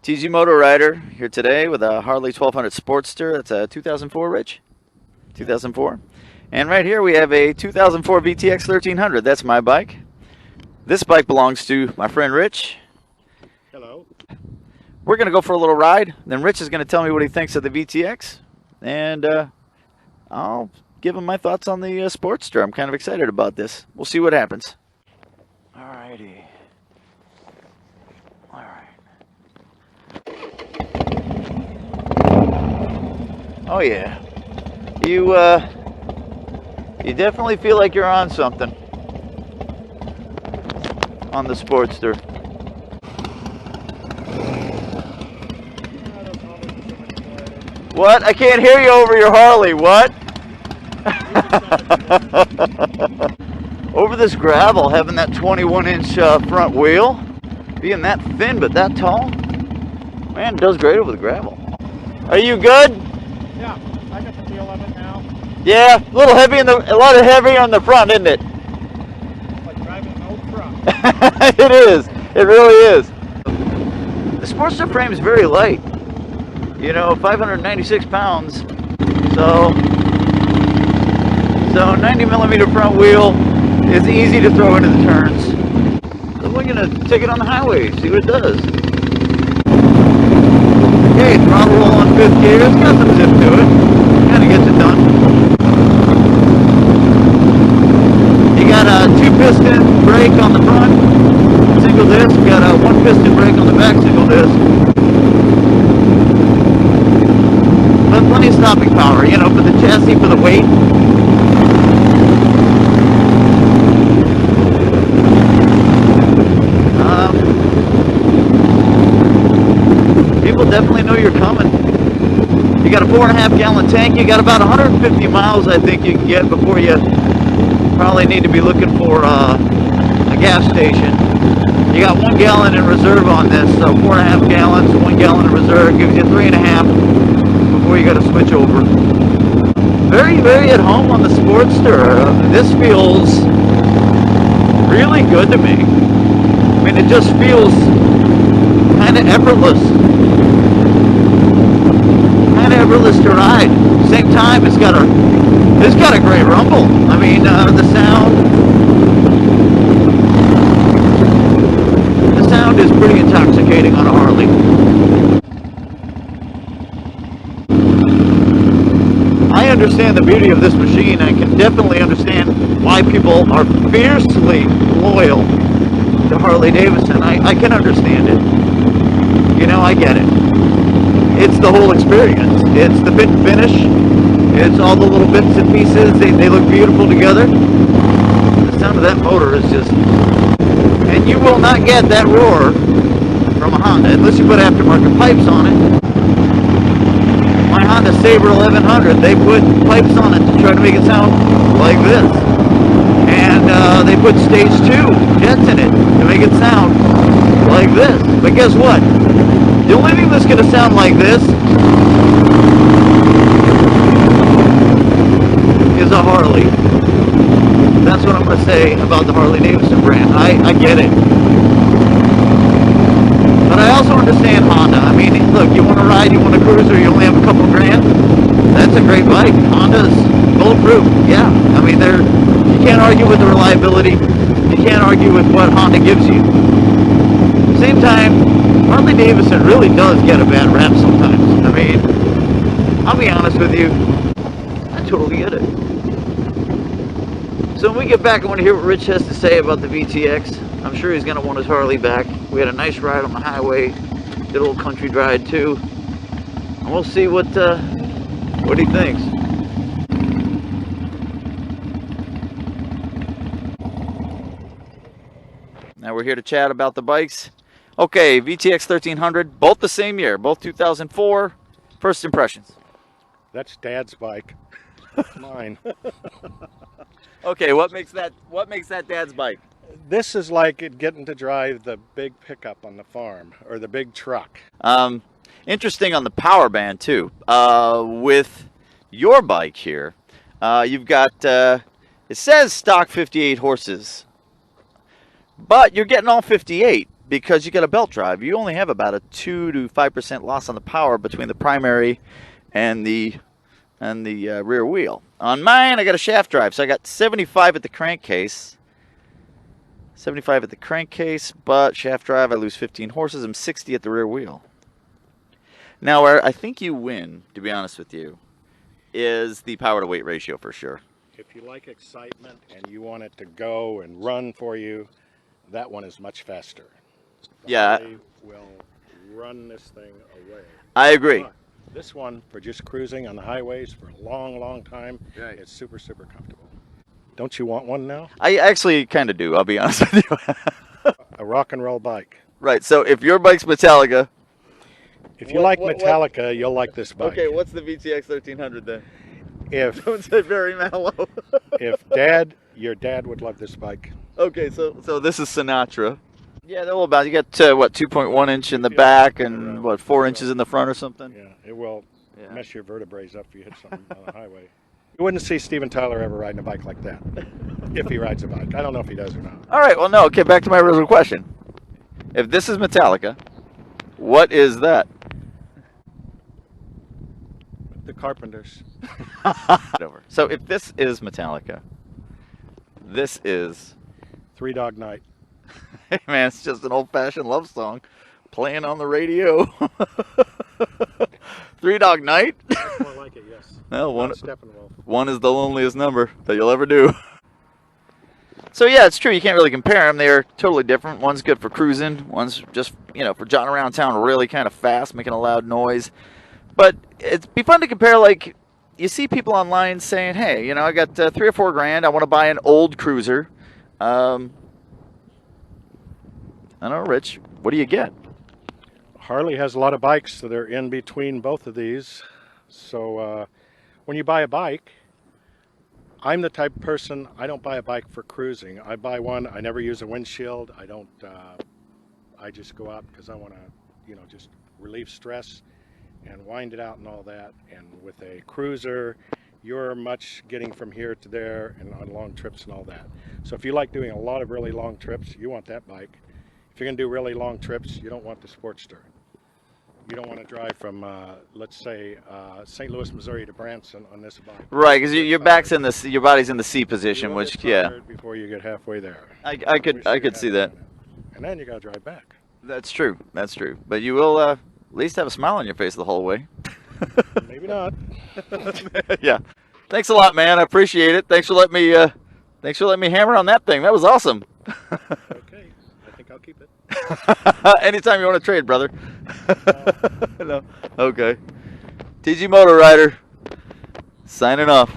TG MotoRider here today with a Harley 1200 Sportster. That's a 2004, Rich? 2004. And right here we have a 2004 VTX 1300. That's my bike. This bike belongs to my friend Rich. Hello. We're going to go for a little ride. Then Rich is going to tell me what he thinks of the VTX. And I'll give him my thoughts on the Sportster. I'm kind of excited about this. We'll see what happens. Alrighty. Oh yeah, you definitely feel like you're on something on the Sportster. What? I can't hear you over your Harley. What? Over this gravel, having that 21-inch front wheel, being that thin but that tall, man, it does great over the gravel. Are you good? Yeah, I got the feel of it now. Yeah, a little heavy a lot of heavy on the front, isn't it? It's like driving an old truck. It is. It really is. The Sportster frame is very light. You know, 596 pounds. So 90 millimeter front wheel is easy to throw into the turns. So we're gonna take it on the highway, see what it does. Okay, throttle roll on 5th gear. It's got some zip to it. Kind of gets it done. You got a 2-piston brake on the front, single disc. You got a 1-piston brake on the back, single disc. But plenty of stopping power, you know, for the chassis, for the weight. People definitely know you're coming. You got a 4.5-gallon tank. You got about 150 miles, I think, you can get before you probably need to be looking for a gas station. You got 1 gallon in reserve on this, so 4.5 gallons, 1 gallon in reserve gives you 3.5 before you got to switch over. Very, very at home on the Sportster. This feels really good to me. I mean, it just feels kind of effortless. Kind of effortless to ride. Same time, it's got a great rumble. I mean, the sound is pretty intoxicating on a Harley. I understand the beauty of this machine. I can definitely understand why people are fiercely loyal to Harley Davidson. I can understand it. You know, I get it. It's the whole experience. It's the fit and finish. It's all the little bits and pieces. They look beautiful together. The sound of that motor is just... And you will not get that roar from a Honda unless you put aftermarket pipes on it. My Honda Sabre 1100, they put pipes on it to try to make it sound like this. And they put stage 2 jets in it to make it sound like this. But guess what? The only thing that's going to sound like this is a Harley. That's what I'm going to say about the Harley Davidson brand. I get it. But I also understand Honda. I mean, look, you want to ride, you want to cruise, or you only have a couple grand? That's a great bike. Honda's bulletproof. Yeah. I mean, you can't argue with the reliability. You can't argue with what Honda gives you. At the same time, Harley Davidson really does get a bad rap sometimes. I mean, I'll be honest with you, I totally get it. So when we get back, I want to hear what Rich has to say about the VTX. I'm sure he's going to want his Harley back. We had a nice ride on the highway, did a little country ride too, and we'll see what he thinks. Now we're here to chat about the bikes. Okay, VTX 1300, both the same year, both 2004. First impressions. That's Dad's bike. That's mine. Okay, what makes that Dad's bike? This is like getting to drive the big pickup on the farm or the big truck. Interesting on the power band too. With your bike here, you've got it says stock 58 horses, but you're getting all 58. because you got a belt drive. You only have about a 2 to 5% loss on the power between the primary and the rear wheel. On mine, I got a shaft drive, so I got 75 at the crankcase. 75 at the crankcase, but shaft drive, I lose 15 horses. I'm 60 at the rear wheel. Now, where I think you win, to be honest with you, is the power to weight ratio for sure. If you like excitement and you want it to go and run for you, that one is much faster. Yeah. Harley will run this thing away. I agree. But this one, for just cruising on the highways for a long, long time, right, it's super, super comfortable. Don't you want one now? I actually kind of do, I'll be honest with you. A rock and roll bike. Right, so if your bike's Metallica. If you like Metallica, you'll like this bike. Okay, what's the VTX 1300 then? If Don't say very mellow. if your dad would love this bike. Okay, so this is Sinatra. Yeah, they're all about. You got what, 2.1 inch in the back and what, 4 inches in the front or something. Yeah, it will mess your vertebrae up if you hit something on the highway. You wouldn't see Steven Tyler ever riding a bike like that, if he rides a bike. I don't know if he does or not. All right, well, no. Okay, back to my original question. If this is Metallica, what is that? The Carpenters. So if this is Metallica, this is Three Dog Night. Hey man, it's just an old-fashioned love song playing on the radio. Three Dog Night? More like it, yes. Well, Steppenwolf. one is the loneliest number that you'll ever do. So yeah, it's true. You can't really compare them. They're totally different. One's good for cruising. One's just, for jotting around town really kind of fast, making a loud noise. But it'd be fun to compare, like, you see people online saying, hey, I got 3 or 4 grand. I want to buy an old cruiser. I don't know, Rich, what do you get? Harley has a lot of bikes, so they're in between both of these. So when you buy a bike, I'm the type of person, I don't buy a bike for cruising. I buy one, I never use a windshield. I just go out because I want to, just relieve stress and wind it out and all that. And with a cruiser, you're much getting from here to there and on long trips and all that. So if you like doing a lot of really long trips, you want that bike. If you're going to do really long trips, you don't want the Sportster. You don't want to drive from, let's say, St. Louis, Missouri to Branson on this bike. Right, because your back's in the, your body's in the C position, which before you get halfway there. I could see that. And then you got to drive back. That's true. That's true. But you will at least have a smile on your face the whole way. Maybe not. Yeah. Thanks a lot, man. I appreciate it. Thanks for letting me hammer on that thing. That was awesome. Okay. I think I'll keep it. Anytime you want to trade, brother. No. Okay. TG MotoRider signing off.